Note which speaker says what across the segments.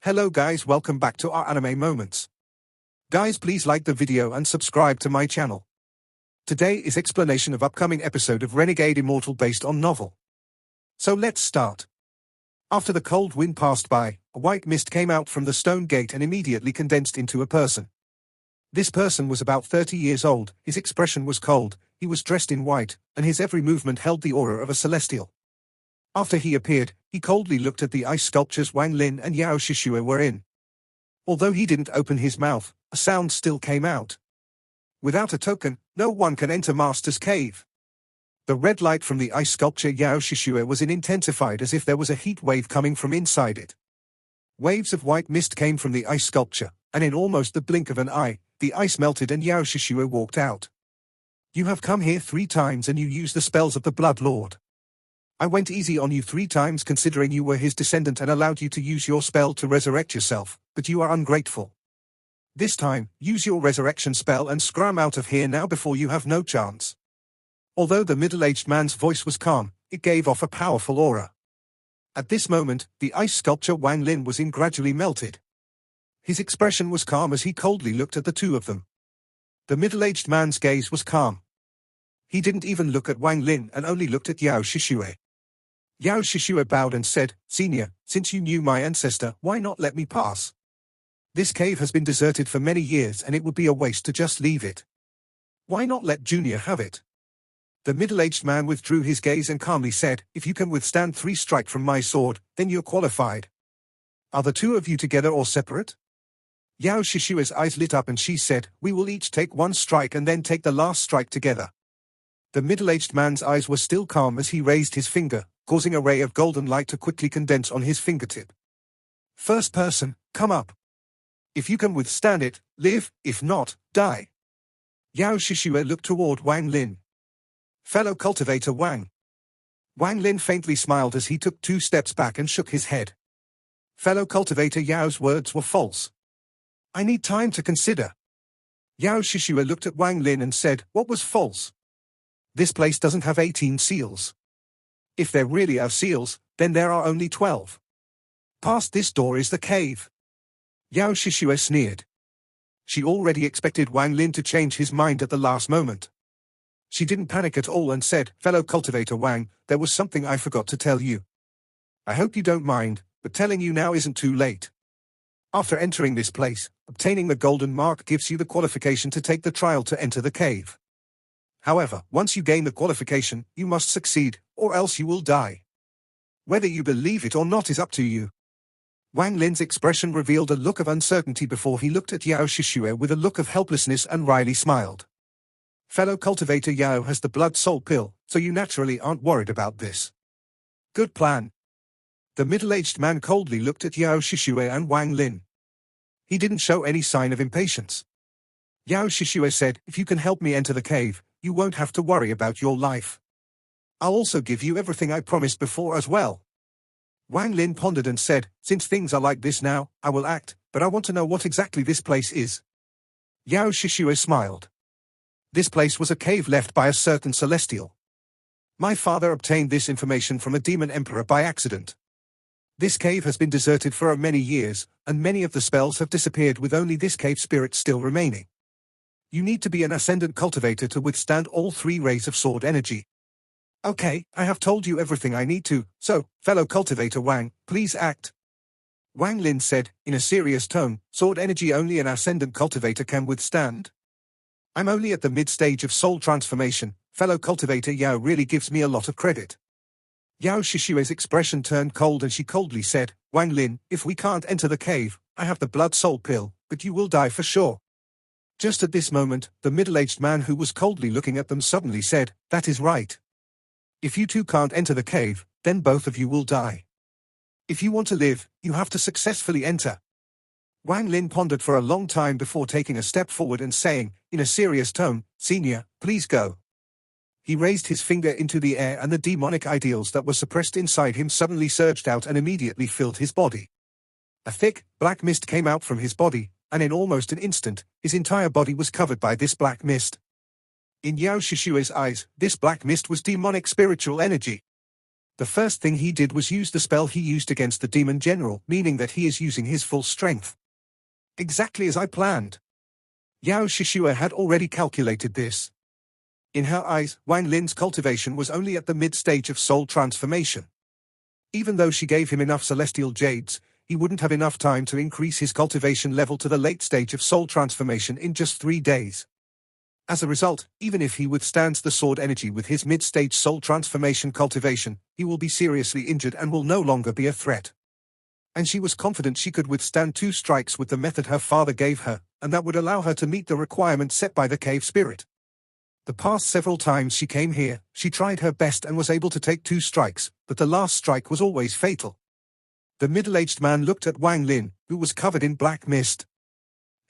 Speaker 1: Hello guys, welcome back to our anime moments. Guys, please like the video and subscribe to my channel. Today is explanation of upcoming episode of Renegade Immortal based on novel. So let's start. After the cold wind passed by, a white mist came out from the stone gate and immediately condensed into a person. This person was about 30 years old, his expression was cold, he was dressed in white, and his every movement held the aura of a celestial. After he appeared, he coldly looked at the ice sculptures Wang Lin and Yao Shishue were in. Although he didn't open his mouth, a sound still came out. Without a token, no one can enter Master's Cave. The red light from the ice sculpture Yao Shishue was intensified as if there was a heat wave coming from inside it. Waves of white mist came from the ice sculpture, and in almost the blink of an eye, the ice melted and Yao Shishue walked out. You have come here 3 times and you used the spells of the Blood Lord. I went easy on you 3 times considering you were his descendant and allowed you to use your spell to resurrect yourself, but you are ungrateful. This time, use your resurrection spell and scram out of here now before you have no chance. Although the middle-aged man's voice was calm, it gave off a powerful aura. At this moment, the ice sculpture Wang Lin was in gradually melted. His expression was calm as he coldly looked at the two of them. The middle-aged man's gaze was calm. He didn't even look at Wang Lin and only looked at Yao Shishue. Yao Shishue bowed and said, "Senior, since you knew my ancestor, why not let me pass? This cave has been deserted for many years and it would be a waste to just leave it. Why not let Junior have it?" The middle-aged man withdrew his gaze and calmly said, "If you can withstand 3 strikes from my sword, then you're qualified. Are the 2 of you together or separate?" Yao Shishue's eyes lit up and she said, "We will each take 1 strike and then take the last strike together." The middle-aged man's eyes were still calm as he raised his finger, causing a ray of golden light to quickly condense on his fingertip. "First person, come up. If you can withstand it, live, if not, die." Yao Shishue looked toward Wang Lin. "Fellow cultivator Wang." Wang Lin faintly smiled as he took 2 steps back and shook his head. Fellow cultivator Yao's words were false. "I need time to consider." Yao Shishue looked at Wang Lin and said, "What was false? This place doesn't have 18 seals. If there really are seals, then there are only 12. Past this door is the cave." Yao Shishue sneered. She already expected Wang Lin to change his mind at the last moment. She didn't panic at all and said, "Fellow cultivator Wang, there was something I forgot to tell you. I hope you don't mind, but telling you now isn't too late. After entering this place, obtaining the golden mark gives you the qualification to take the trial to enter the cave. However, once you gain the qualification, you must succeed, or else you will die. Whether you believe it or not is up to you." Wang Lin's expression revealed a look of uncertainty before he looked at Yao Shishue with a look of helplessness and wryly smiled. "Fellow cultivator Yao has the blood soul pill, so you naturally aren't worried about this. Good plan." The middle-aged man coldly looked at Yao Shishue and Wang Lin. He didn't show any sign of impatience. Yao Shishue said, "If you can help me enter the cave, you won't have to worry about your life. I'll also give you everything I promised before as well." Wang Lin pondered and said, "Since things are like this now, I will act, but I want to know what exactly this place is." Yao Shishue smiled. "This place was a cave left by a certain celestial. My father obtained this information from a demon emperor by accident. This cave has been deserted for many years, and many of the spells have disappeared with only this cave spirit still remaining. You need to be an ascendant cultivator to withstand all 3 rays of sword energy. Okay, I have told you everything I need to, so, fellow cultivator Wang, please act." Wang Lin said, in a serious tone, "Sword energy only an ascendant cultivator can withstand. I'm only at the mid-stage of soul transformation. Fellow cultivator Yao really gives me a lot of credit." Yao Shishue's expression turned cold and she coldly said, "Wang Lin, if we can't enter the cave, I have the blood soul pill, but you will die for sure." Just at this moment, the middle-aged man who was coldly looking at them suddenly said, "That is right. If you 2 can't enter the cave, then both of you will die. If you want to live, you have to successfully enter." Wang Lin pondered for a long time before taking a step forward and saying, in a serious tone, "Senior, please go." He raised his finger into the air and the demonic ideals that were suppressed inside him suddenly surged out and immediately filled his body. A thick, black mist came out from his body, and in almost an instant, his entire body was covered by this black mist. In Yao Shishue's eyes, this black mist was demonic spiritual energy. The first thing he did was use the spell he used against the demon general, meaning that he is using his full strength. Exactly as I planned. Yao Shishua had already calculated this. In her eyes, Wang Lin's cultivation was only at the mid-stage of soul transformation. Even though she gave him enough celestial jades, he wouldn't have enough time to increase his cultivation level to the late stage of soul transformation in just 3 days. As a result, even if he withstands the sword energy with his mid-stage soul transformation cultivation, he will be seriously injured and will no longer be a threat. And she was confident she could withstand 2 strikes with the method her father gave her, and that would allow her to meet the requirement set by the cave spirit. The past several times she came here, she tried her best and was able to take 2 strikes, but the last strike was always fatal. The middle-aged man looked at Wang Lin, who was covered in black mist.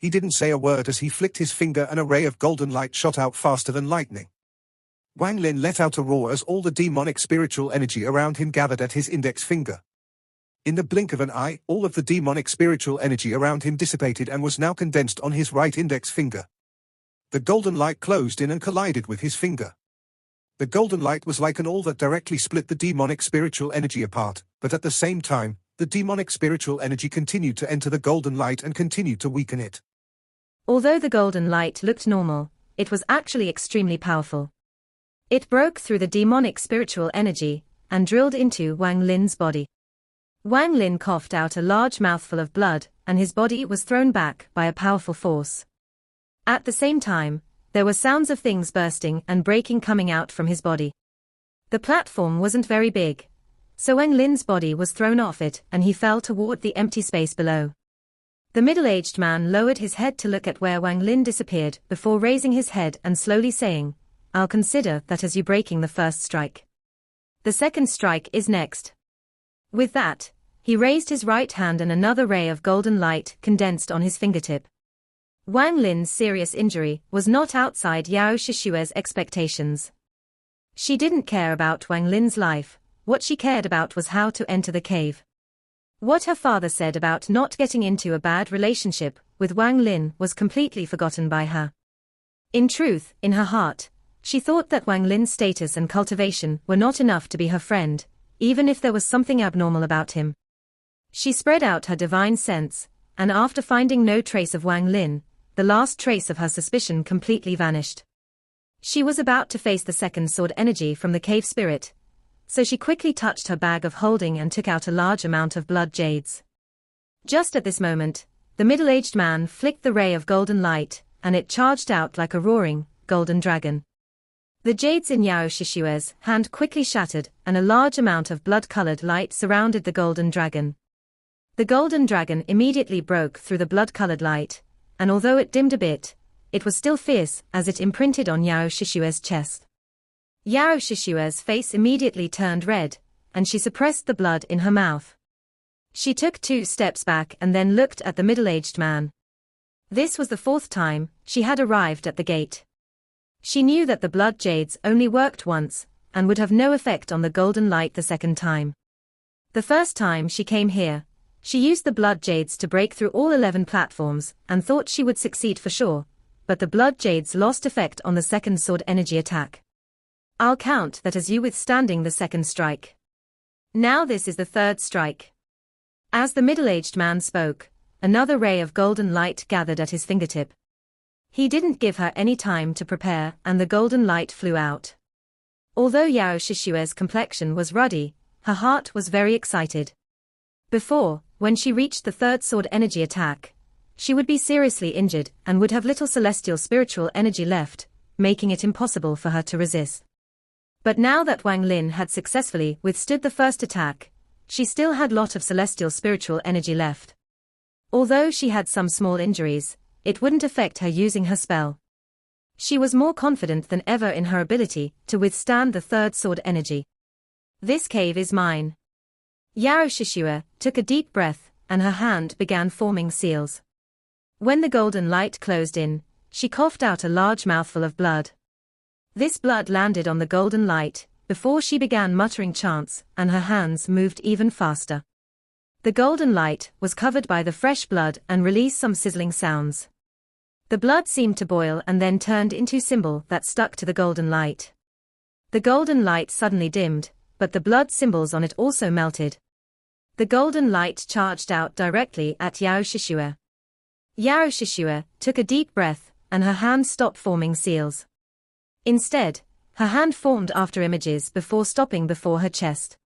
Speaker 1: He didn't say a word as he flicked his finger and a ray of golden light shot out faster than lightning. Wang Lin let out a roar as all the demonic spiritual energy around him gathered at his index finger. In the blink of an eye, all of the demonic spiritual energy around him dissipated and was now condensed on his right index finger. The golden light closed in and collided with his finger. The golden light was like an awl that directly split the demonic spiritual energy apart, but at the same time, the demonic spiritual energy continued to enter the golden light and continued to weaken it.
Speaker 2: Although the golden light looked normal, it was actually extremely powerful. It broke through the demonic spiritual energy and drilled into Wang Lin's body. Wang Lin coughed out a large mouthful of blood, and his body was thrown back by a powerful force. At the same time, there were sounds of things bursting and breaking coming out from his body. The platform wasn't very big, so Wang Lin's body was thrown off it and he fell toward the empty space below. The middle-aged man lowered his head to look at where Wang Lin disappeared before raising his head and slowly saying, "I'll consider that as you breaking the first strike. The second strike is next." With that, he raised his right hand and another ray of golden light condensed on his fingertip. Wang Lin's serious injury was not outside Yao Shishue's expectations. She didn't care about Wang Lin's life, what she cared about was how to enter the cave. What her father said about not getting into a bad relationship with Wang Lin was completely forgotten by her. In truth, in her heart, she thought that Wang Lin's status and cultivation were not enough to be her friend, even if there was something abnormal about him. She spread out her divine sense, and after finding no trace of Wang Lin, the last trace of her suspicion completely vanished. She was about to face the second sword energy from the cave spirit, so she quickly touched her bag of holding and took out a large amount of blood jades. Just at this moment, the middle-aged man flicked the ray of golden light, and it charged out like a roaring, golden dragon. The jades in Yao Shishue's hand quickly shattered, and a large amount of blood-colored light surrounded the golden dragon. The golden dragon immediately broke through the blood-colored light, and although it dimmed a bit, it was still fierce as it imprinted on Yao Shishue's chest. Yao Shishue's face immediately turned red, and she suppressed the blood in her mouth. She took 2 steps back and then looked at the middle-aged man. This was the 4th time she had arrived at the gate. She knew that the blood jades only worked once, and would have no effect on the golden light the second time. The first time she came here, she used the blood jades to break through all 11 platforms and thought she would succeed for sure, but the blood jades lost effect on the second sword energy attack. I'll count that as you withstanding the second strike. Now this is the third strike. As the middle-aged man spoke, another ray of golden light gathered at his fingertip. He didn't give her any time to prepare and the golden light flew out. Although Yao Shishue's complexion was ruddy, her heart was very excited. Before, when she reached the third sword energy attack, she would be seriously injured and would have little celestial spiritual energy left, making it impossible for her to resist. But now that Wang Lin had successfully withstood the first attack, she still had a lot of celestial spiritual energy left. Although she had some small injuries, it wouldn't affect her using her spell. She was more confident than ever in her ability to withstand the third sword energy. This cave is mine. Yao Shishue took a deep breath, and her hand began forming seals. When the golden light closed in, she coughed out a large mouthful of blood. This blood landed on the golden light, before she began muttering chants, and her hands moved even faster. The golden light was covered by the fresh blood and released some sizzling sounds. The blood seemed to boil and then turned into symbol that stuck to the golden light. The golden light suddenly dimmed, but the blood symbols on it also melted. The golden light charged out directly at Yao Shishua. Yao Shishua took a deep breath, and her hand stopped forming seals. Instead, her hand formed after images before stopping before her chest.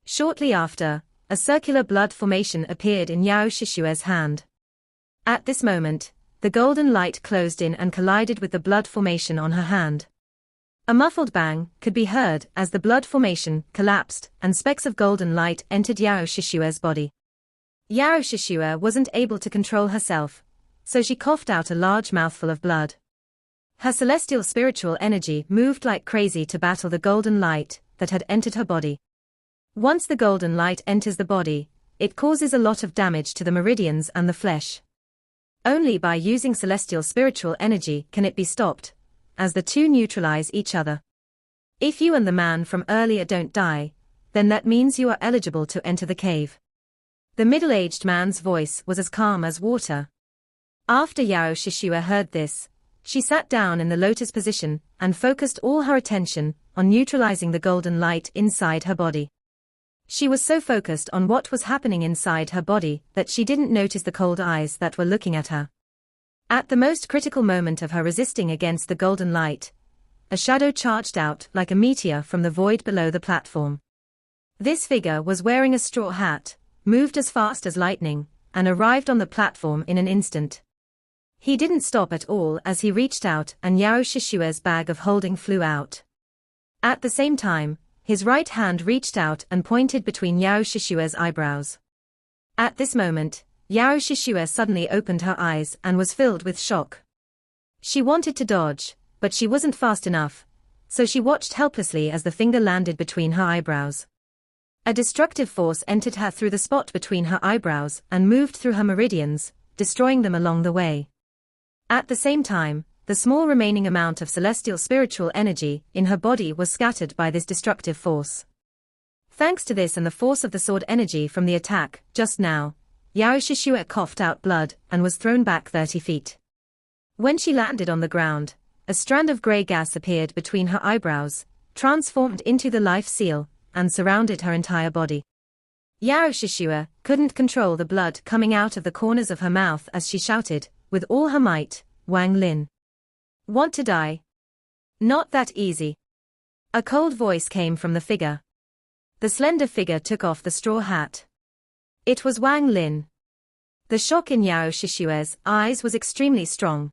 Speaker 2: Shortly after, a circular blood formation appeared in Yao Shishua's hand. At this moment, the golden light closed in and collided with the blood formation on her hand. A muffled bang could be heard as the blood formation collapsed and specks of golden light entered Yao Shishua's body. Yao Shishua wasn't able to control herself, so she coughed out a large mouthful of blood. Her celestial spiritual energy moved like crazy to battle the golden light that had entered her body. Once the golden light enters the body, it causes a lot of damage to the meridians and the flesh. Only by using celestial spiritual energy can it be stopped, as the two neutralize each other. If you and the man from earlier don't die, then that means you are eligible to enter the cave. The middle-aged man's voice was as calm as water. After Yao Shishua heard this, she sat down in the lotus position and focused all her attention on neutralizing the golden light inside her body. She was so focused on what was happening inside her body that she didn't notice the cold eyes that were looking at her. At the most critical moment of her resisting against the golden light, a shadow charged out like a meteor from the void below the platform. This figure was wearing a straw hat, moved as fast as lightning, and arrived on the platform in an instant. He didn't stop at all as he reached out and Yao Shishua's bag of holding flew out. At the same time, his right hand reached out and pointed between Yao Shishua's eyebrows. At this moment, Yao Shishua suddenly opened her eyes and was filled with shock. She wanted to dodge, but she wasn't fast enough, so she watched helplessly as the finger landed between her eyebrows. A destructive force entered her through the spot between her eyebrows and moved through her meridians, destroying them along the way. At the same time, the small remaining amount of celestial spiritual energy in her body was scattered by this destructive force. Thanks to this and the force of the sword energy from the attack, just now, Yao Shishua coughed out blood and was thrown back 30 feet. When she landed on the ground, a strand of grey gas appeared between her eyebrows, transformed into the life seal, and surrounded her entire body. Yao Shishua couldn't control the blood coming out of the corners of her mouth as she shouted, with all her might, "Wang Lin. Want to die? Not that easy." A cold voice came from the figure. The slender figure took off the straw hat. It was Wang Lin. The shock in Yao Shishua's eyes was extremely strong.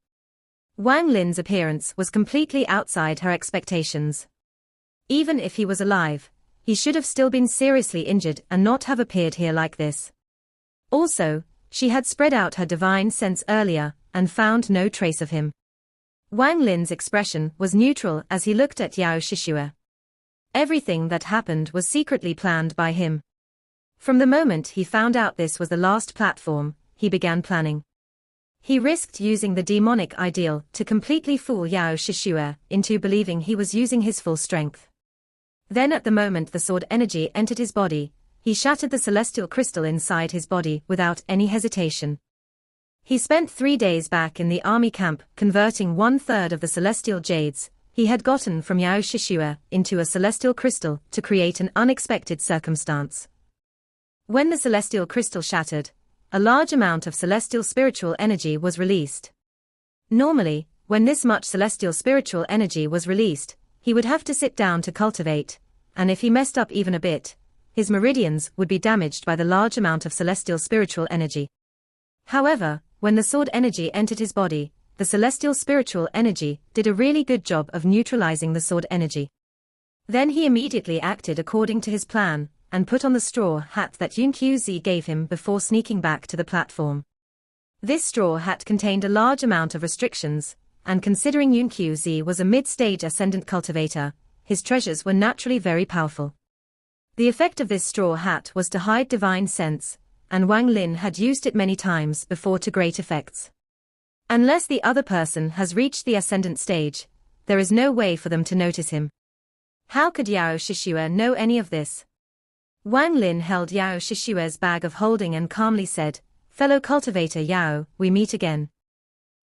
Speaker 2: Wang Lin's appearance was completely outside her expectations. Even if he was alive, he should have still been seriously injured and not have appeared here like this. Also, she had spread out her divine sense earlier and found no trace of him. Wang Lin's expression was neutral as he looked at Yao Shishua. Everything that happened was secretly planned by him. From the moment he found out this was the last platform, he began planning. He risked using the demonic ideal to completely fool Yao Shishua into believing he was using his full strength. Then at the moment the sword energy entered his body, he shattered the celestial crystal inside his body without any hesitation. He spent 3 days back in the army camp converting 1/3 of the celestial jades he had gotten from Yao Shishua into a celestial crystal to create an unexpected circumstance. When the celestial crystal shattered, a large amount of celestial spiritual energy was released. Normally, when this much celestial spiritual energy was released, he would have to sit down to cultivate, and if he messed up even a bit, his meridians would be damaged by the large amount of celestial spiritual energy. However, when the sword energy entered his body, the celestial spiritual energy did a really good job of neutralizing the sword energy. Then he immediately acted according to his plan, and put on the straw hat that Yun Qzi gave him before sneaking back to the platform. This straw hat contained a large amount of restrictions, and considering Yun Qzi was a mid-stage ascendant cultivator, his treasures were naturally very powerful. The effect of this straw hat was to hide divine sense, and Wang Lin had used it many times before to great effects. Unless the other person has reached the ascendant stage, there is no way for them to notice him. How could Yao Shishua know any of this? Wang Lin held Yao Shishua's bag of holding and calmly said, "Fellow cultivator Yao, we meet again."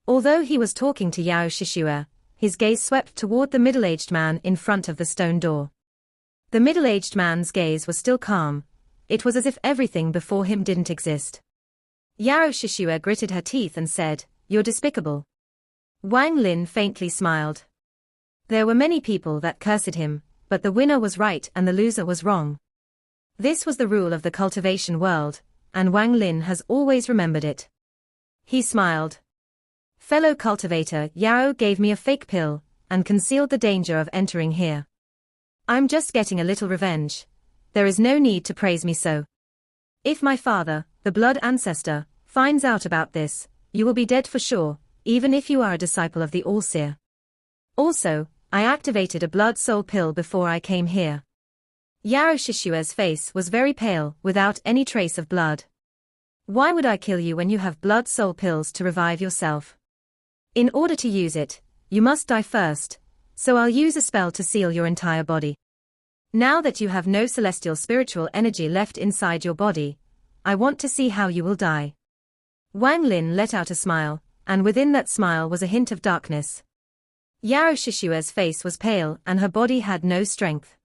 Speaker 2: Although he was talking to Yao Shishua, his gaze swept toward the middle-aged man in front of the stone door. The middle-aged man's gaze was still calm. It was as if everything before him didn't exist. Yao Shishua gritted her teeth and said, "You're despicable." Wang Lin faintly smiled. There were many people that cursed him, but the winner was right and the loser was wrong. This was the rule of the cultivation world, and Wang Lin has always remembered it. He smiled. Fellow cultivator Yao gave me a fake pill, and concealed the danger of entering here. I'm just getting a little revenge. There is no need to praise me so. If my father, the blood ancestor, finds out about this, you will be dead for sure, even if you are a disciple of the All-Seer. Also, I activated a blood soul pill before I came here. Yao Shishua's face was very pale, without any trace of blood. Why would I kill you when you have blood soul pills to revive yourself? In order to use it, you must die first, so I'll use a spell to seal your entire body. Now that you have no celestial spiritual energy left inside your body, I want to see how you will die. Wang Lin let out a smile, and within that smile was a hint of darkness. Yao Shishua's face was pale and her body had no strength.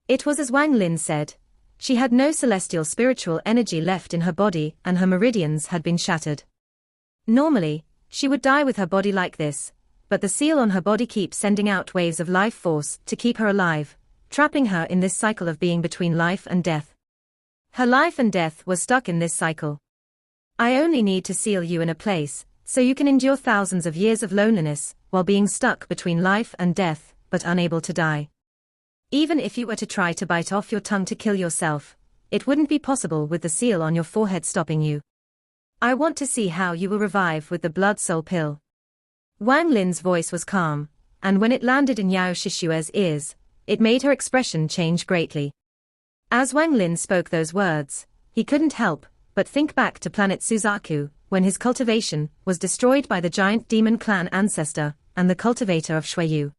Speaker 2: It was as Wang Lin said. She had no celestial spiritual energy left in her body and her meridians had been shattered. Normally, she would die with her body like this, but the seal on her body keeps sending out waves of life force to keep her alive, trapping her in this cycle of being between life and death. Her life and death was stuck in this cycle. I only need to seal you in a place, so you can endure thousands of years of loneliness, while being stuck between life and death, but unable to die. Even if you were to try to bite off your tongue to kill yourself, it wouldn't be possible with the seal on your forehead stopping you. I want to see how you will revive with the blood soul pill. Wang Lin's voice was calm, and when it landed in Yao Shishua's ears, it made her expression change greatly. As Wang Lin spoke those words, he couldn't help but think back to planet Suzaku, when his cultivation was destroyed by the giant demon clan ancestor and the cultivator of Shuiyu.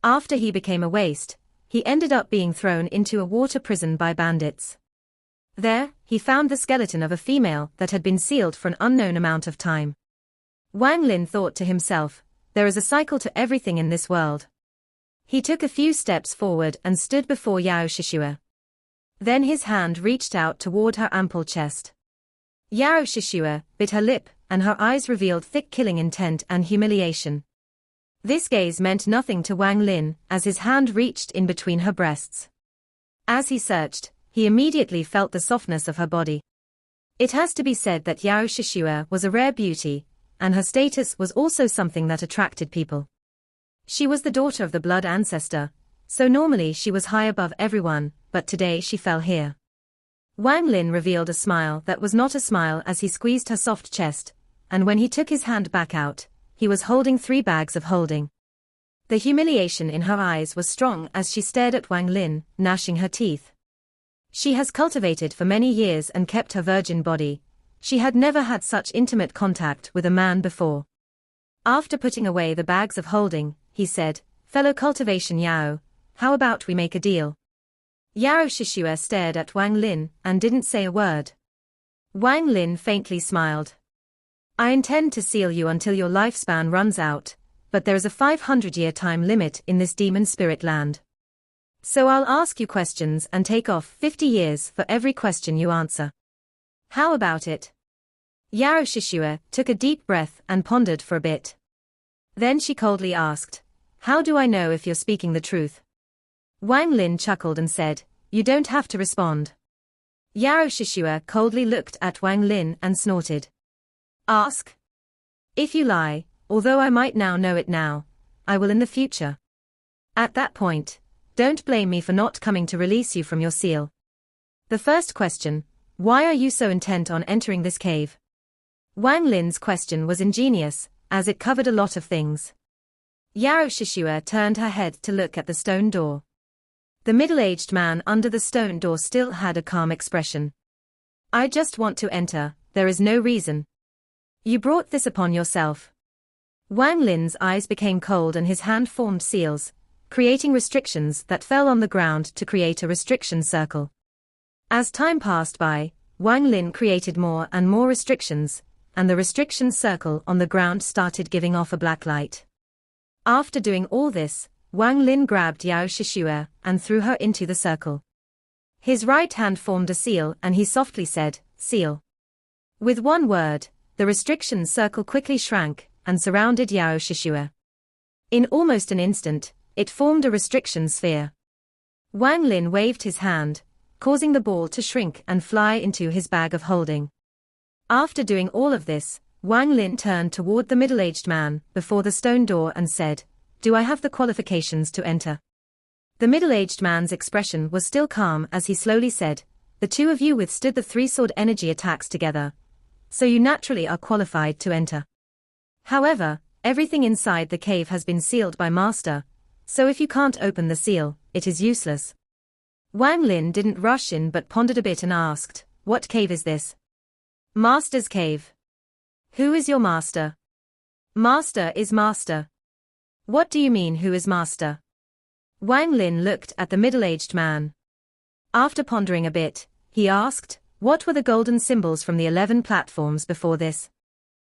Speaker 2: After he became a waste, he ended up being thrown into a water prison by bandits. There, he found the skeleton of a female that had been sealed for an unknown amount of time. Wang Lin thought to himself, there is a cycle to everything in this world. He took a few steps forward and stood before Yao Shishua. Then his hand reached out toward her ample chest. Yao Shishua bit her lip, and her eyes revealed thick killing intent and humiliation. This gaze meant nothing to Wang Lin as his hand reached in between her breasts. As he searched, he immediately felt the softness of her body. It has to be said that Yao Shishua was a rare beauty, and her status was also something that attracted people. She was the daughter of the blood ancestor, so normally she was high above everyone, but today she fell here. Wang Lin revealed a smile that was not a smile as he squeezed her soft chest, and when he took his hand back out, he was holding 3 bags of holding. The humiliation in her eyes was strong as she stared at Wang Lin, gnashing her teeth. She has cultivated for many years and kept her virgin body. She had never had such intimate contact with a man before. After putting away the bags of holding, he said, "Fellow cultivation Yao, how about we make a deal?" Yao Shishua stared at Wang Lin and didn't say a word. Wang Lin faintly smiled. I intend to seal you until your lifespan runs out, but there is a 500-year time limit in this demon spirit land. So I'll ask you questions and take off 50 years for every question you answer. How about it? Yao Shishua took a deep breath and pondered for a bit. Then she coldly asked, "How do I know if you're speaking the truth?" Wang Lin chuckled and said, "You don't have to respond." Yao Shishua coldly looked at Wang Lin and snorted. "Ask. If you lie, although I might now know it now, I will in the future. At that point, don't blame me for not coming to release you from your seal. The first question, why are you so intent on entering this cave?" Wang Lin's question was ingenious, as it covered a lot of things. Yao Shishua turned her head to look at the stone door. The middle-aged man under the stone door still had a calm expression. "I just want to enter, there is no reason. You brought this upon yourself." Wang Lin's eyes became cold and his hand formed seals, creating restrictions that fell on the ground to create a restriction circle. As time passed by, Wang Lin created more and more restrictions, and the restriction circle on the ground started giving off a black light. After doing all this, Wang Lin grabbed Yao Shishue and threw her into the circle. His right hand formed a seal and he softly said, "Seal." With one word, the restriction circle quickly shrank and surrounded Yao Shishue. In almost an instant, it formed a restriction sphere. Wang Lin waved his hand, causing the ball to shrink and fly into his bag of holding. After doing all of this, Wang Lin turned toward the middle-aged man before the stone door and said, "Do I have the qualifications to enter?" The middle-aged man's expression was still calm as he slowly said, "The two of you withstood the three-sword energy attacks together, so you naturally are qualified to enter. However, everything inside the cave has been sealed by Master, so if you can't open the seal, it is useless." Wang Lin didn't rush in but pondered a bit and asked, "What cave is this?" "Master's cave." "Who is your master?" "Master is master." "What do you mean who is master?" Wang Lin looked at the middle-aged man. After pondering a bit, he asked, "What were the golden symbols from the 11 platforms before this?"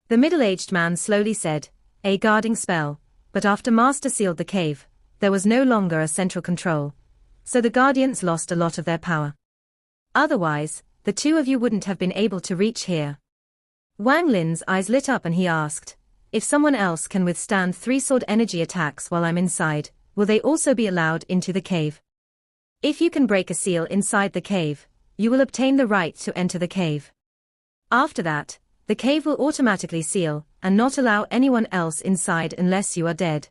Speaker 2: The middle-aged man slowly said, "A guarding spell, but after Master sealed the cave, there was no longer a central control, so the guardians lost a lot of their power. Otherwise, the two of you wouldn't have been able to reach here." Wang Lin's eyes lit up and he asked, "If someone else can withstand three-sword energy attacks while I'm inside, will they also be allowed into the cave?" "If you can break a seal inside the cave, you will obtain the right to enter the cave. After that, the cave will automatically seal and not allow anyone else inside unless you are dead."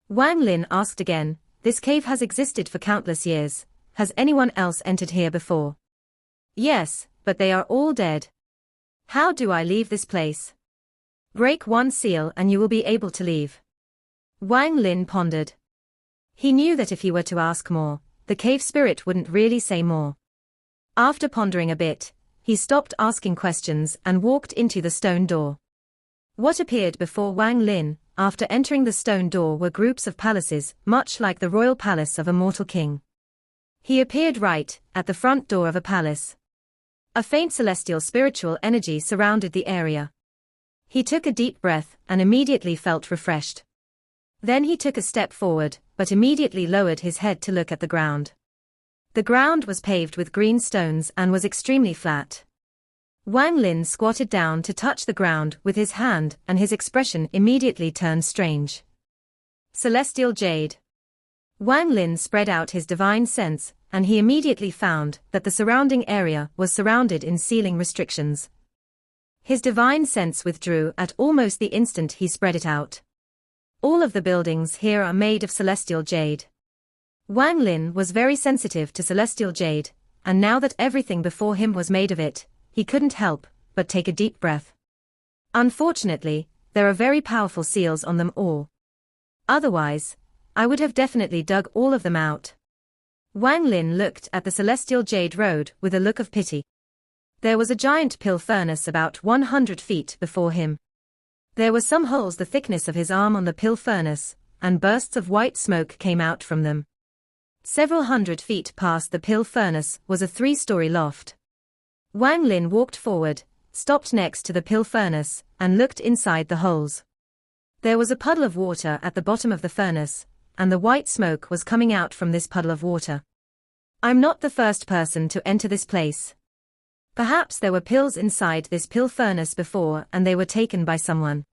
Speaker 2: Wang Lin asked again, "This cave has existed for countless years. Has anyone else entered here before?" "Yes, but they are all dead." "How do I leave this place?" "Break one seal and you will be able to leave." Wang Lin pondered. He knew that if he were to ask more, the cave spirit wouldn't really say more. After pondering a bit, he stopped asking questions and walked into the stone door. What appeared before Wang Lin, after entering the stone door, were groups of palaces, much like the royal palace of a mortal king. He appeared right at the front door of a palace. A faint celestial spiritual energy surrounded the area. He took a deep breath and immediately felt refreshed. Then he took a step forward, but immediately lowered his head to look at the ground. The ground was paved with green stones and was extremely flat. Wang Lin squatted down to touch the ground with his hand and his expression immediately turned strange. Celestial Jade. Wang Lin spread out his divine sense, and he immediately found that the surrounding area was surrounded in sealing restrictions. His divine sense withdrew at almost the instant he spread it out. All of the buildings here are made of celestial jade. Wang Lin was very sensitive to celestial jade, and now that everything before him was made of it, he couldn't help but take a deep breath. Unfortunately, there are very powerful seals on them all. Otherwise, I would have definitely dug all of them out. Wang Lin looked at the celestial jade road with a look of pity. There was a giant pill furnace about 100 feet before him. There were some holes the thickness of his arm on the pill furnace, and bursts of white smoke came out from them. Several hundred feet past the pill furnace was a 3-story loft. Wang Lin walked forward, stopped next to the pill furnace, and looked inside the holes. There was a puddle of water at the bottom of the furnace, and the white smoke was coming out from this puddle of water. "I'm not the first person to enter this place. Perhaps there were pills inside this pill furnace before and they were taken by someone."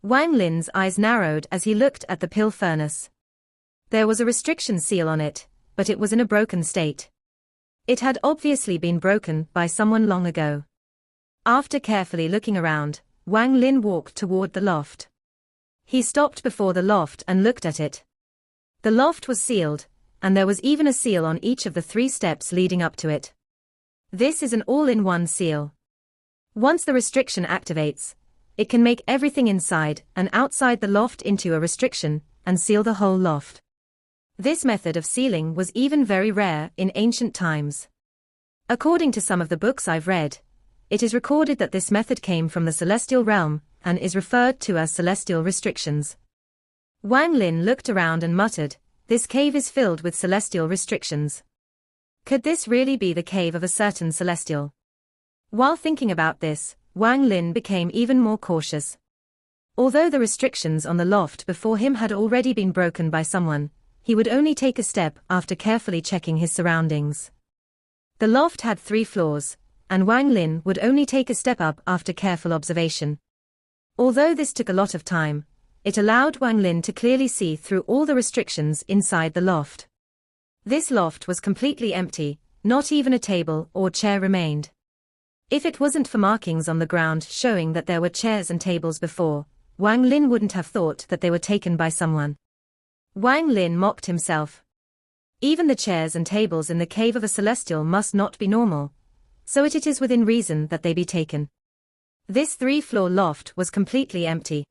Speaker 2: Wang Lin's eyes narrowed as he looked at the pill furnace. There was a restriction seal on it, but it was in a broken state. It had obviously been broken by someone long ago. After carefully looking around, Wang Lin walked toward the loft. He stopped before the loft and looked at it. The loft was sealed, and there was even a seal on each of the 3 steps leading up to it. This is an all-in-one seal. Once the restriction activates, it can make everything inside and outside the loft into a restriction, and seal the whole loft. This method of sealing was even very rare in ancient times. According to some of the books I've read, it is recorded that this method came from the celestial realm, and is referred to as celestial restrictions. Wang Lin looked around and muttered, "This cave is filled with celestial restrictions. Could this really be the cave of a certain celestial?" While thinking about this, Wang Lin became even more cautious. Although the restrictions on the loft before him had already been broken by someone, he would only take a step after carefully checking his surroundings. The loft had 3 floors, and Wang Lin would only take a step up after careful observation. Although this took a lot of time, it allowed Wang Lin to clearly see through all the restrictions inside the loft. This loft was completely empty, not even a table or chair remained. If it wasn't for markings on the ground showing that there were chairs and tables before, Wang Lin wouldn't have thought that they were taken by someone. Wang Lin mocked himself. Even the chairs and tables in the cave of a celestial must not be normal, so it is within reason that they be taken. This 3-floor loft was completely empty.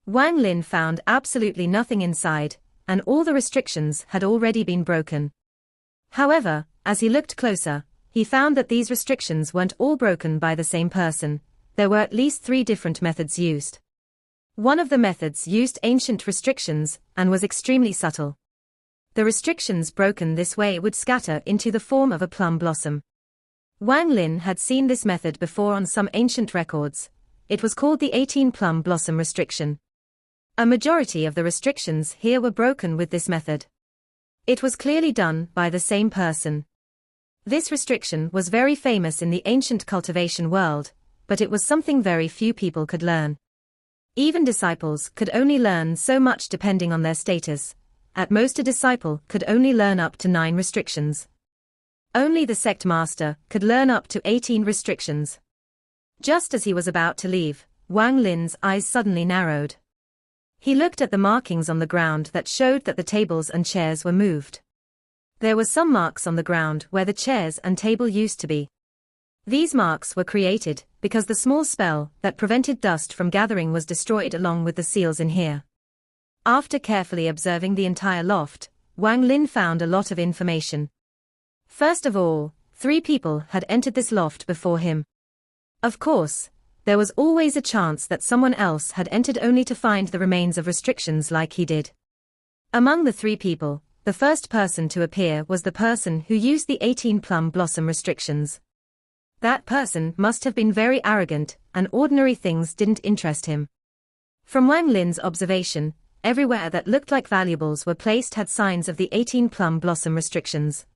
Speaker 2: Wang Lin found absolutely nothing inside, and all the restrictions had already been broken. However, as he looked closer, he found that these restrictions weren't all broken by the same person. There were at least 3 different methods used. One of the methods used ancient restrictions and was extremely subtle. The restrictions broken this way would scatter into the form of a plum blossom. Wang Lin had seen this method before on some ancient records. It was called the 18 plum blossom restriction. A majority of the restrictions here were broken with this method. It was clearly done by the same person. This restriction was very famous in the ancient cultivation world, but it was something very few people could learn. Even disciples could only learn so much depending on their status. At most a disciple could only learn up to 9 restrictions. Only the sect master could learn up to 18 restrictions. Just as he was about to leave, Wang Lin's eyes suddenly narrowed. He looked at the markings on the ground that showed that the tables and chairs were moved. There were some marks on the ground where the chairs and table used to be. These marks were created because the small spell that prevented dust from gathering was destroyed along with the seals in here. After carefully observing the entire loft, Wang Lin found a lot of information. First of all, 3 people had entered this loft before him. Of course, there was always a chance that someone else had entered only to find the remains of restrictions like he did. Among the 3 people, the first person to appear was the person who used the 18 plum blossom restrictions. That person must have been very arrogant, and ordinary things didn't interest him. From Wang Lin's observation, everywhere that looked like valuables were placed had signs of the 18 plum blossom restrictions.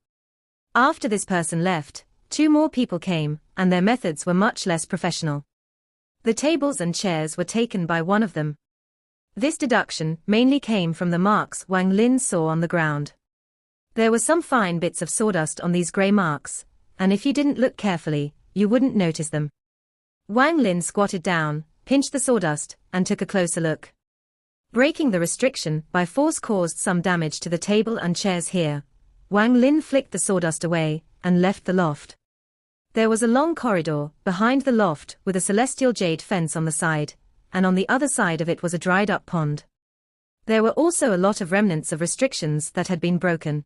Speaker 2: After this person left, 2 more people came, and their methods were much less professional. The tables and chairs were taken by one of them. This deduction mainly came from the marks Wang Lin saw on the ground. There were some fine bits of sawdust on these grey marks, and if you didn't look carefully, you wouldn't notice them. Wang Lin squatted down, pinched the sawdust, and took a closer look. Breaking the restriction by force caused some damage to the table and chairs here. Wang Lin flicked the sawdust away, and left the loft. There was a long corridor behind the loft with a celestial jade fence on the side, and on the other side of it was a dried-up pond. There were also a lot of remnants of restrictions that had been broken.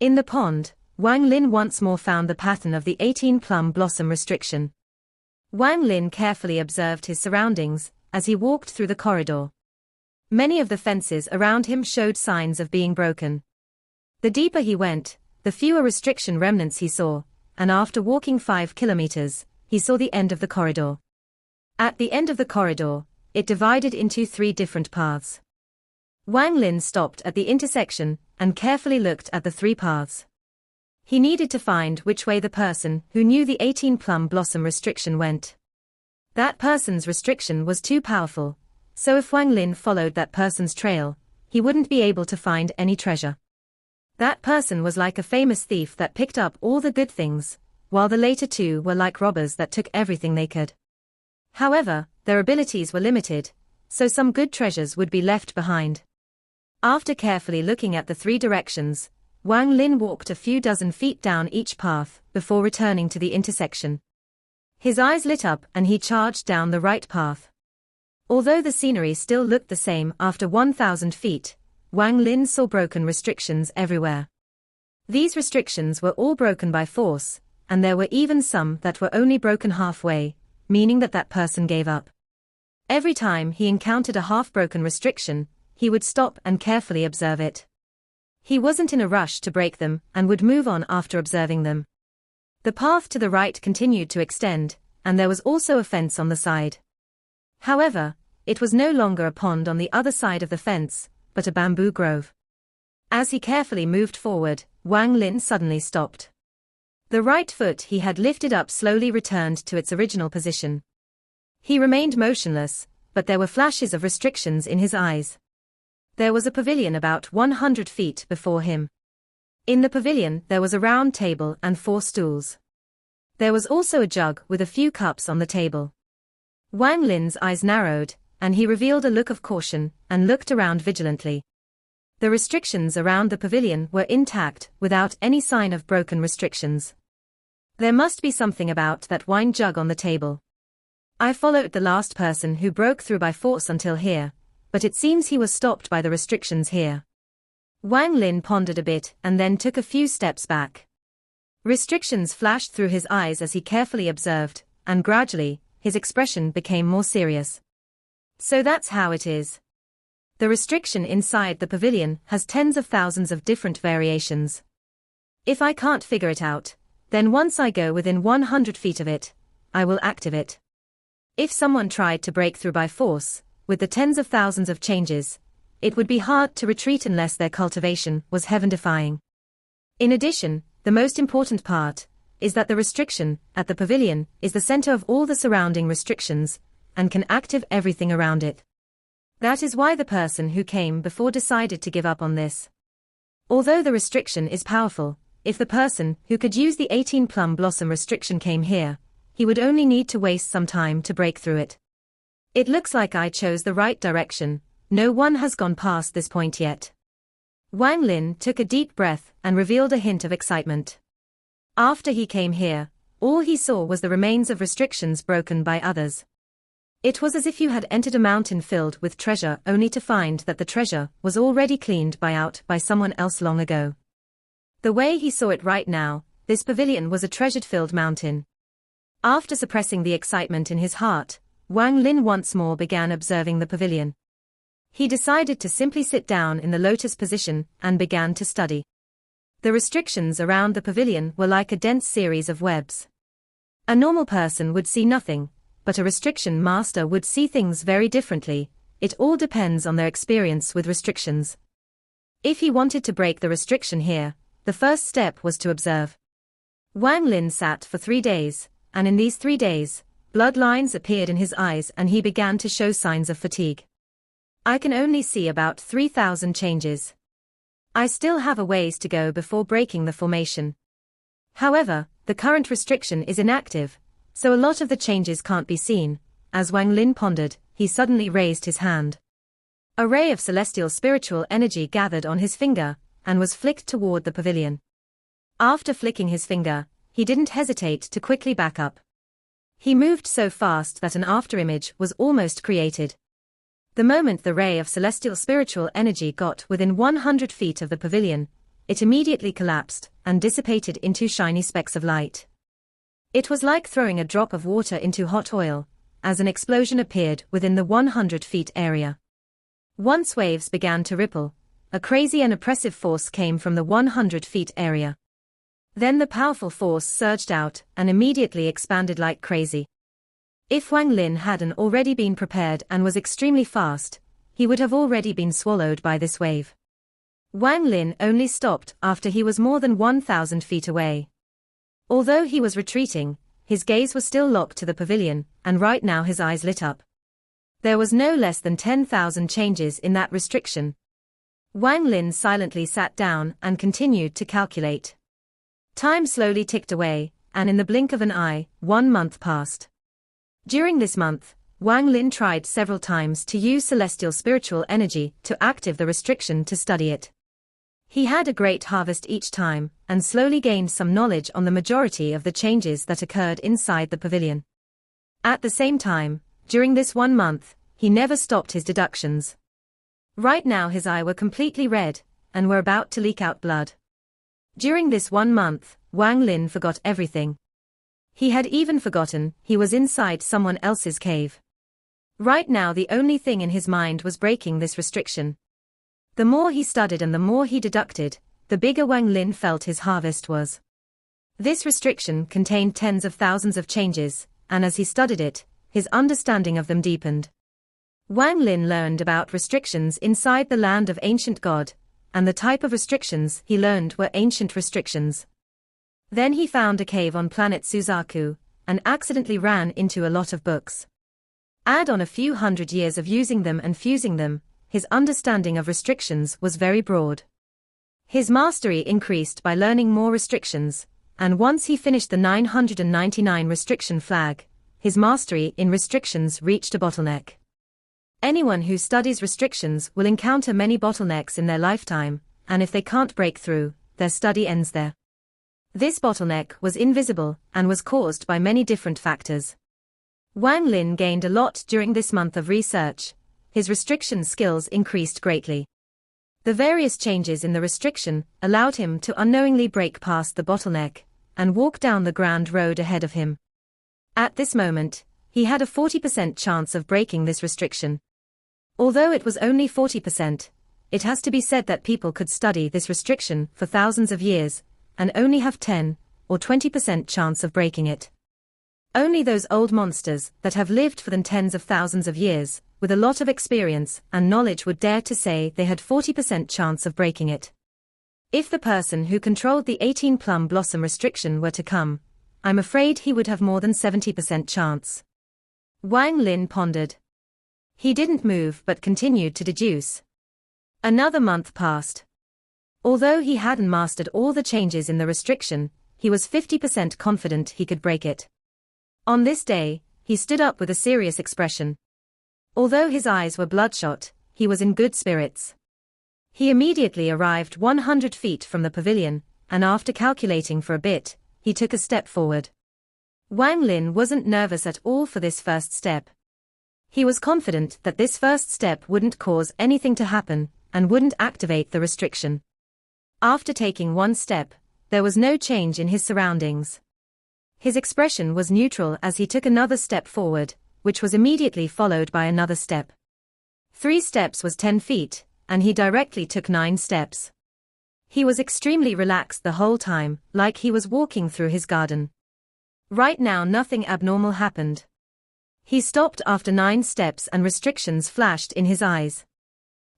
Speaker 2: In the pond, Wang Lin once more found the pattern of the 18 plum blossom restriction. Wang Lin carefully observed his surroundings as he walked through the corridor. Many of the fences around him showed signs of being broken. The deeper he went, the fewer restriction remnants he saw, and after walking 5 kilometers, he saw the end of the corridor. At the end of the corridor, it divided into 3 different paths. Wang Lin stopped at the intersection and carefully looked at the 3 paths. He needed to find which way the person who knew the 18 plum blossom restriction went. That person's restriction was too powerful, so if Wang Lin followed that person's trail, he wouldn't be able to find any treasure. That person was like a famous thief that picked up all the good things, while the later 2 were like robbers that took everything they could. However, their abilities were limited, so some good treasures would be left behind. After carefully looking at the 3 directions, Wang Lin walked a few dozen feet down each path before returning to the intersection. His eyes lit up and he charged down the right path. Although the scenery still looked the same after 1,000 feet, Wang Lin saw broken restrictions everywhere. These restrictions were all broken by force, and there were even some that were only broken halfway, meaning that that person gave up. Every time he encountered a half-broken restriction, he would stop and carefully observe it. He wasn't in a rush to break them and would move on after observing them. The path to the right continued to extend, and there was also a fence on the side. However, it was no longer a pond on the other side of the fence, but a bamboo grove. As he carefully moved forward, Wang Lin suddenly stopped. The right foot he had lifted up slowly returned to its original position. He remained motionless, but there were flashes of restrictions in his eyes. There was a pavilion about 100 feet before him. In the pavilion there was a round table and 4 stools. There was also a jug with a few cups on the table. Wang Lin's eyes narrowed, and he revealed a look of caution, and looked around vigilantly. The restrictions around the pavilion were intact, without any sign of broken restrictions. There must be something about that wine jug on the table. I followed the last person who broke through by force until here, but it seems he was stopped by the restrictions here. Wang Lin pondered a bit and then took a few steps back. Restrictions flashed through his eyes as he carefully observed, and gradually, his expression became more serious. So that's how it is. The restriction inside the pavilion has tens of thousands of different variations. If I can't figure it out, then once I go within 100 feet of it, I will activate it. If someone tried to break through by force, with the tens of thousands of changes, it would be hard to retreat unless their cultivation was heaven-defying. In addition, the most important part is that the restriction at the pavilion is the center of all the surrounding restrictions and can activate everything around it. That is why the person who came before decided to give up on this. Although the restriction is powerful, if the person who could use the 18 plum blossom restriction came here, he would only need to waste some time to break through it. It looks like I chose the right direction. No one has gone past this point yet. Wang Lin took a deep breath and revealed a hint of excitement. After he came here, all he saw was the remains of restrictions broken by others. It was as if you had entered a mountain filled with treasure only to find that the treasure was already cleaned out by someone else long ago. The way he saw it right now, this pavilion was a treasure-filled mountain. After suppressing the excitement in his heart, Wang Lin once more began observing the pavilion. He decided to simply sit down in the lotus position and began to study. The restrictions around the pavilion were like a dense series of webs. A normal person would see nothing, but a restriction master would see things very differently. It all depends on their experience with restrictions. If he wanted to break the restriction here, the first step was to observe. Wang Lin sat for 3 days, and in these 3 days, blood lines appeared in his eyes and he began to show signs of fatigue. I can only see about 3,000 changes. I still have a ways to go before breaking the formation. However, the current restriction is inactive, so a lot of the changes can't be seen. As Wang Lin pondered, he suddenly raised his hand. A ray of celestial spiritual energy gathered on his finger, and was flicked toward the pavilion. After flicking his finger, he didn't hesitate to quickly back up. He moved so fast that an afterimage was almost created. The moment the ray of celestial spiritual energy got within 100 feet of the pavilion, it immediately collapsed and dissipated into shiny specks of light. It was like throwing a drop of water into hot oil, as an explosion appeared within the 100 feet area. Once waves began to ripple, a crazy and oppressive force came from the 100 feet area. Then the powerful force surged out and immediately expanded like crazy. If Wang Lin hadn't already been prepared and was extremely fast, he would have already been swallowed by this wave. Wang Lin only stopped after he was more than 1,000 feet away. Although he was retreating, his gaze was still locked to the pavilion, and right now his eyes lit up. There was no less than 10,000 changes in that restriction. Wang Lin silently sat down and continued to calculate. Time slowly ticked away, and in the blink of an eye, 1 month passed. During this month, Wang Lin tried several times to use celestial spiritual energy to activate the restriction to study it. He had a great harvest each time, and slowly gained some knowledge on the majority of the changes that occurred inside the pavilion. At the same time, during this 1 month, he never stopped his deductions. Right now his eyes were completely red, and were about to leak out blood. During this 1 month, Wang Lin forgot everything. He had even forgotten he was inside someone else's cave. Right now the only thing in his mind was breaking this restriction. The more he studied and the more he deducted, the bigger Wang Lin felt his harvest was. This restriction contained tens of thousands of changes, and as he studied it, his understanding of them deepened. Wang Lin learned about restrictions inside the land of ancient God, and the type of restrictions he learned were ancient restrictions. Then he found a cave on planet Suzaku, and accidentally ran into a lot of books. Add on a few hundred years of using them and fusing them, his understanding of restrictions was very broad. His mastery increased by learning more restrictions, and once he finished the 999 restriction flag, his mastery in restrictions reached a bottleneck. Anyone who studies restrictions will encounter many bottlenecks in their lifetime, and if they can't break through, their study ends there. This bottleneck was invisible and was caused by many different factors. Wang Lin gained a lot during this month of research. His restriction skills increased greatly. The various changes in the restriction allowed him to unknowingly break past the bottleneck and walk down the grand road ahead of him. At this moment, he had a 40% chance of breaking this restriction. Although it was only 40%, it has to be said that people could study this restriction for thousands of years and only have 10 or 20% chance of breaking it. Only those old monsters that have lived for them tens of thousands of years, with a lot of experience and knowledge, would dare to say they had 40% chance of breaking it. If the person who controlled the 18 plum blossom restriction were to come, I'm afraid he would have more than 70% chance. Wang Lin pondered. He didn't move but continued to deduce. Another month passed. Although he hadn't mastered all the changes in the restriction, he was 50% confident he could break it. On this day, he stood up with a serious expression. Although his eyes were bloodshot, he was in good spirits. He immediately arrived 100 feet from the pavilion, and after calculating for a bit, he took a step forward. Wang Lin wasn't nervous at all for this first step. He was confident that this first step wouldn't cause anything to happen, and wouldn't activate the restriction. After taking one step, there was no change in his surroundings. His expression was neutral as he took another step forward, which was immediately followed by another step. 3 steps was 10 feet, and he directly took 9 steps. He was extremely relaxed the whole time, like he was walking through his garden. Right now nothing abnormal happened. He stopped after 9 steps and restrictions flashed in his eyes.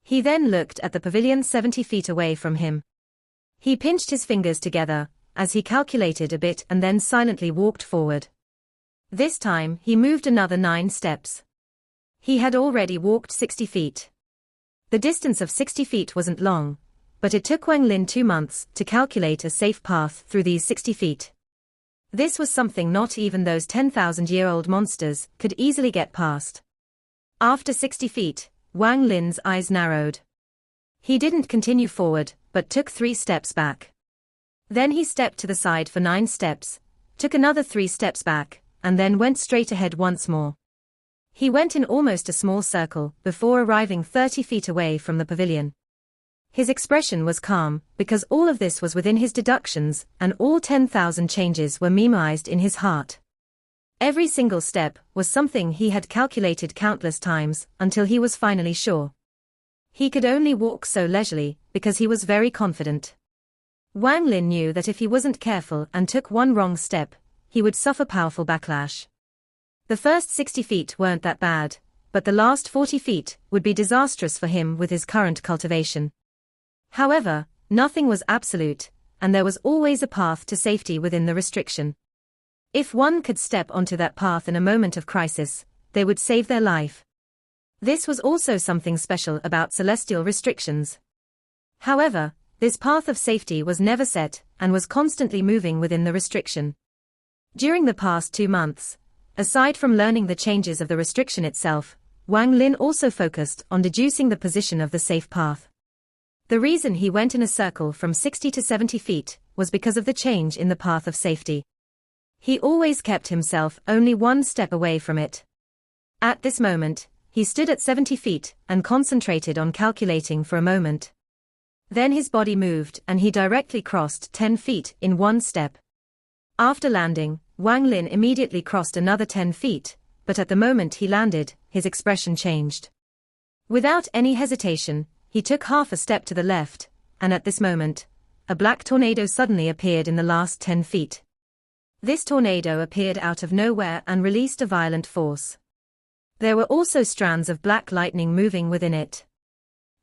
Speaker 2: He then looked at the pavilion 70 feet away from him. He pinched his fingers together, as he calculated a bit, and then silently walked forward. This time he moved another 9 steps. He had already walked 60 feet. The distance of 60 feet wasn't long, but it took Wang Lin 2 months to calculate a safe path through these 60 feet. This was something not even those 10,000-year-old monsters could easily get past. After 60 feet, Wang Lin's eyes narrowed. He didn't continue forward, but took 3 steps back. Then he stepped to the side for 9 steps, took another 3 steps back, and then went straight ahead once more. He went in almost a small circle before arriving 30 feet away from the pavilion. His expression was calm, because all of this was within his deductions, and all 10,000 changes were memorized in his heart. Every single step was something he had calculated countless times, until he was finally sure. He could only walk so leisurely, because he was very confident. Wang Lin knew that if he wasn't careful and took one wrong step, he would suffer powerful backlash. The first 60 feet weren't that bad, but the last 40 feet would be disastrous for him with his current cultivation. However, nothing was absolute, and there was always a path to safety within the restriction. If one could step onto that path in a moment of crisis, they would save their life. This was also something special about celestial restrictions. However, this path of safety was never set, and was constantly moving within the restriction. During the past 2 months, aside from learning the changes of the restriction itself, Wang Lin also focused on deducing the position of the safe path. The reason he went in a circle from 60 to 70 feet was because of the change in the path of safety. He always kept himself only 1 step away from it. At this moment, he stood at 70 feet and concentrated on calculating for a moment. Then his body moved and he directly crossed 10 feet in 1 step. After landing, Wang Lin immediately crossed another 10 feet, but at the moment he landed, his expression changed. Without any hesitation, he took half a step to the left, and at this moment, a black tornado suddenly appeared in the last 10 feet. This tornado appeared out of nowhere and released a violent force. There were also strands of black lightning moving within it.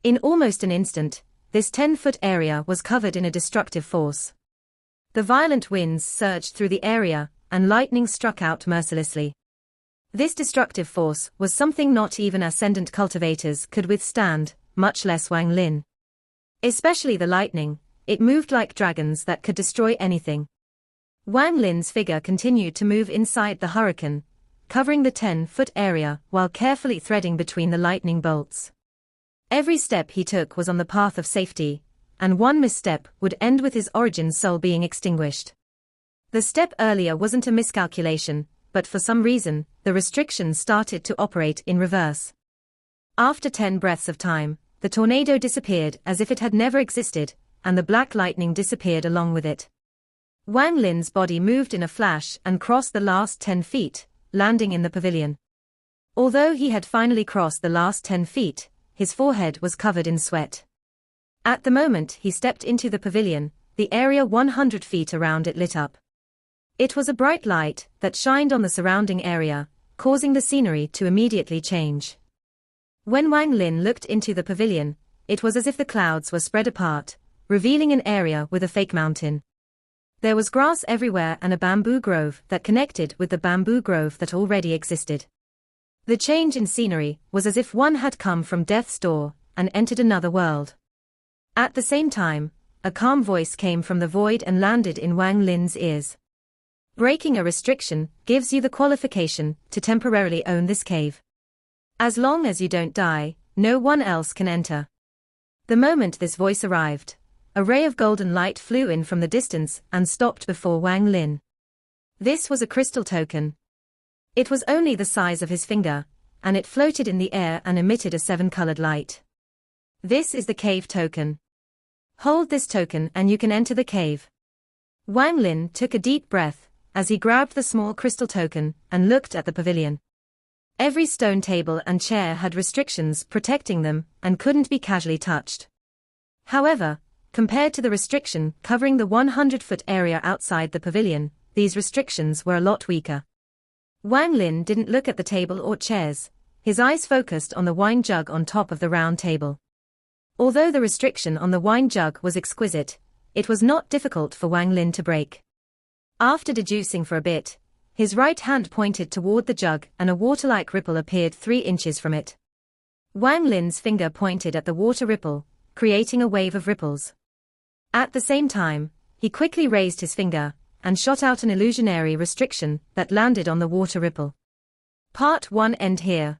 Speaker 2: In almost an instant, this 10-foot area was covered in a destructive force. The violent winds surged through the area, and lightning struck out mercilessly. This destructive force was something not even ascendant cultivators could withstand, much less Wang Lin. Especially the lightning, it moved like dragons that could destroy anything. Wang Lin's figure continued to move inside the hurricane, covering the 10-foot area while carefully threading between the lightning bolts. Every step he took was on the path of safety, and one misstep would end with his origin soul being extinguished. The step earlier wasn't a miscalculation, but for some reason, the restrictions started to operate in reverse. After 10 breaths of time, the tornado disappeared as if it had never existed, and the black lightning disappeared along with it. Wang Lin's body moved in a flash and crossed the last 10 feet, landing in the pavilion. Although he had finally crossed the last 10 feet, his forehead was covered in sweat. At the moment he stepped into the pavilion, the area 100 feet around it lit up. It was a bright light that shined on the surrounding area, causing the scenery to immediately change. When Wang Lin looked into the pavilion, it was as if the clouds were spread apart, revealing an area with a fake mountain. There was grass everywhere and a bamboo grove that connected with the bamboo grove that already existed. The change in scenery was as if one had come from death's door and entered another world. At the same time, a calm voice came from the void and landed in Wang Lin's ears. Breaking a restriction gives you the qualification to temporarily own this cave. As long as you don't die, no one else can enter. The moment this voice arrived, a ray of golden light flew in from the distance and stopped before Wang Lin. This was a crystal token. It was only the size of his finger, and it floated in the air and emitted a 7-colored light. This is the cave token. Hold this token and you can enter the cave. Wang Lin took a deep breath as he grabbed the small crystal token and looked at the pavilion. Every stone table and chair had restrictions protecting them and couldn't be casually touched. However, compared to the restriction covering the 100-foot area outside the pavilion, these restrictions were a lot weaker. Wang Lin didn't look at the table or chairs, his eyes focused on the wine jug on top of the round table. Although the restriction on the wine jug was exquisite, it was not difficult for Wang Lin to break. After deducing for a bit, his right hand pointed toward the jug and a water-like ripple appeared 3 inches from it. Wang Lin's finger pointed at the water ripple, creating a wave of ripples. At the same time, he quickly raised his finger and shot out an illusionary restriction that landed on the water ripple. Part 1 end here.